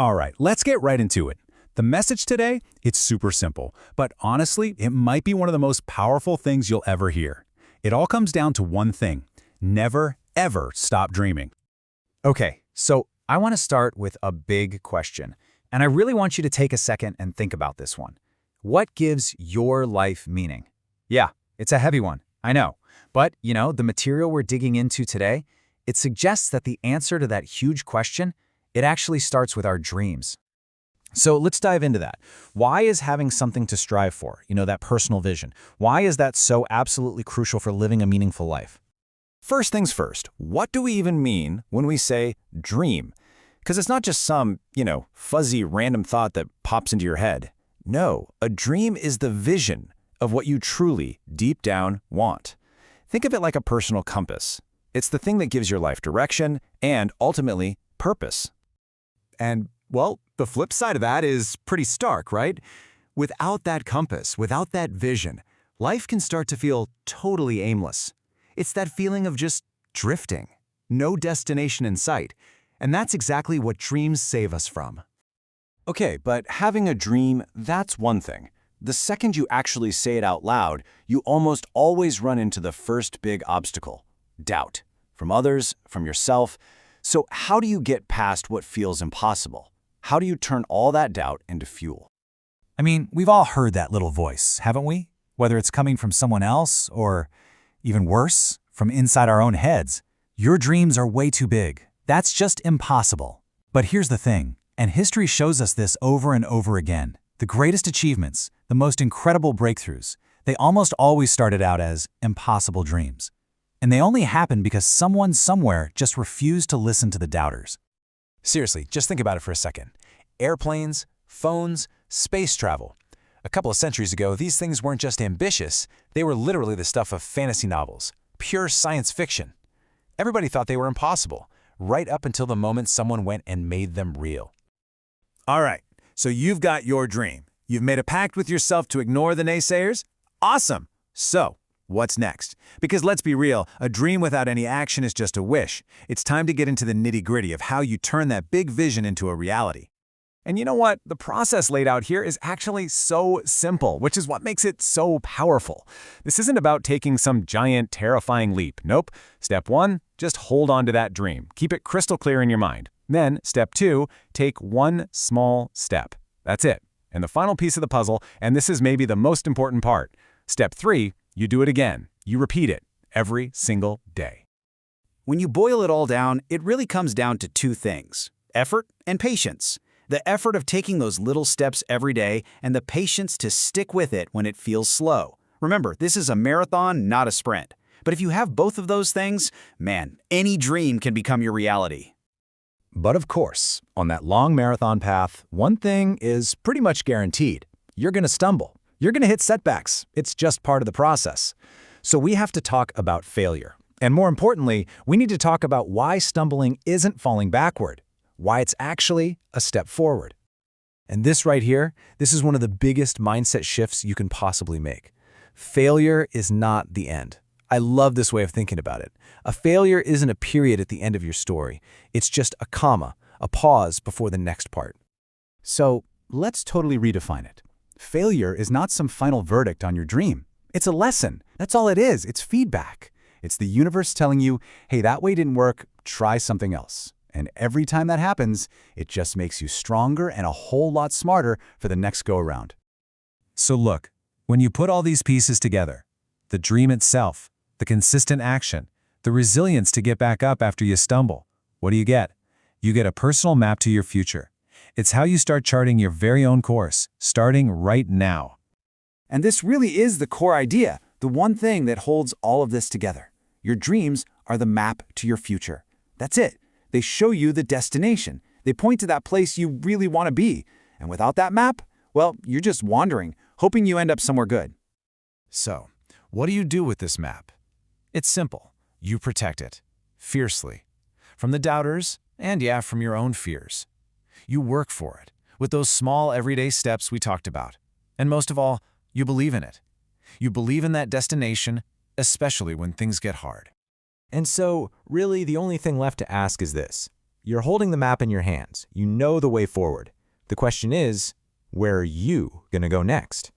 All right, let's get right into it. The message today, it's super simple, but honestly, it might be one of the most powerful things you'll ever hear. It all comes down to one thing: never, ever stop dreaming. Okay, so I want to start with a big question, and I really want you to take a second and think about this one. What gives your life meaning? Yeah, it's a heavy one, I know. But, the material we're digging into today, it suggests that the answer to that huge question, it actually starts with our dreams. So let's dive into that. Why is having something to strive for, that personal vision, why is that so absolutely crucial for living a meaningful life? First things first, what do we even mean when we say dream? Because it's not just some, fuzzy random thought that pops into your head. No, a dream is the vision of what you truly, deep down, want. Think of it like a personal compass. It's the thing that gives your life direction and, ultimately, purpose. And, well, the flip side of that is pretty stark, right? Without that compass, without that vision, life can start to feel totally aimless. It's that feeling of just drifting, no destination in sight. And that's exactly what dreams save us from. Okay, but having a dream, that's one thing. The second you actually say it out loud, you almost always run into the first big obstacle: doubt. From others, from yourself. So how do you get past what feels impossible? How do you turn all that doubt into fuel? I mean, we've all heard that little voice, haven't we? Whether it's coming from someone else or, even worse, from inside our own heads. Your dreams are way too big. That's just impossible. But here's the thing, and history shows us this over and over again. The greatest achievements, the most incredible breakthroughs, they almost always started out as impossible dreams. And they only happened because someone somewhere just refused to listen to the doubters. Seriously, just think about it for a second. Airplanes, phones, space travel. A couple of centuries ago, these things weren't just ambitious, they were literally the stuff of fantasy novels, pure science fiction. Everybody thought they were impossible, right up until the moment someone went and made them real. All right, so you've got your dream. You've made a pact with yourself to ignore the naysayers? Awesome! So, what's next? Because let's be real, a dream without any action is just a wish. It's time to get into the nitty-gritty of how you turn that big vision into a reality. And you know what? The process laid out here is actually so simple, which is what makes it so powerful. This isn't about taking some giant, terrifying leap. Nope. Step 1, just hold on to that dream. Keep it crystal clear in your mind. Then, step 2, take one small step. That's it. And the final piece of the puzzle, and this is maybe the most important part, step 3, you do it again. You repeat it every single day. When you boil it all down, it really comes down to two things: effort and patience. The effort of taking those little steps every day and the patience to stick with it when it feels slow. Remember, this is a marathon, not a sprint. But if you have both of those things, man, any dream can become your reality. But of course, on that long marathon path, one thing is pretty much guaranteed. You're going to stumble. You're going to hit setbacks. It's just part of the process. So we have to talk about failure. And more importantly, we need to talk about why stumbling isn't falling backward, why it's actually a step forward. And this right here, this is one of the biggest mindset shifts you can possibly make. Failure is not the end. I love this way of thinking about it. A failure isn't a period at the end of your story. It's just a comma, a pause before the next part. So let's totally redefine it. Failure is not some final verdict on your dream. It's a lesson. That's all it is. It's feedback. It's the universe telling you, hey, that way didn't work, try something else. And every time that happens, it just makes you stronger and a whole lot smarter for the next go-around. So look, when you put all these pieces together, the dream itself, the consistent action, the resilience to get back up after you stumble, what do you get? You get a personal map to your future. It's how you start charting your very own course, starting right now. And this really is the core idea, the one thing that holds all of this together. Your dreams are the map to your future. That's it. They show you the destination. They point to that place you really want to be. And without that map, well, you're just wandering, hoping you end up somewhere good. So, what do you do with this map? It's simple. You protect it, fiercely. From the doubters, and yeah, from your own fears. You work for it, with those small everyday steps we talked about. And most of all, you believe in it. You believe in that destination, especially when things get hard. And so, really, the only thing left to ask is this. You're holding the map in your hands. You know the way forward. The question is, where are you going to go next?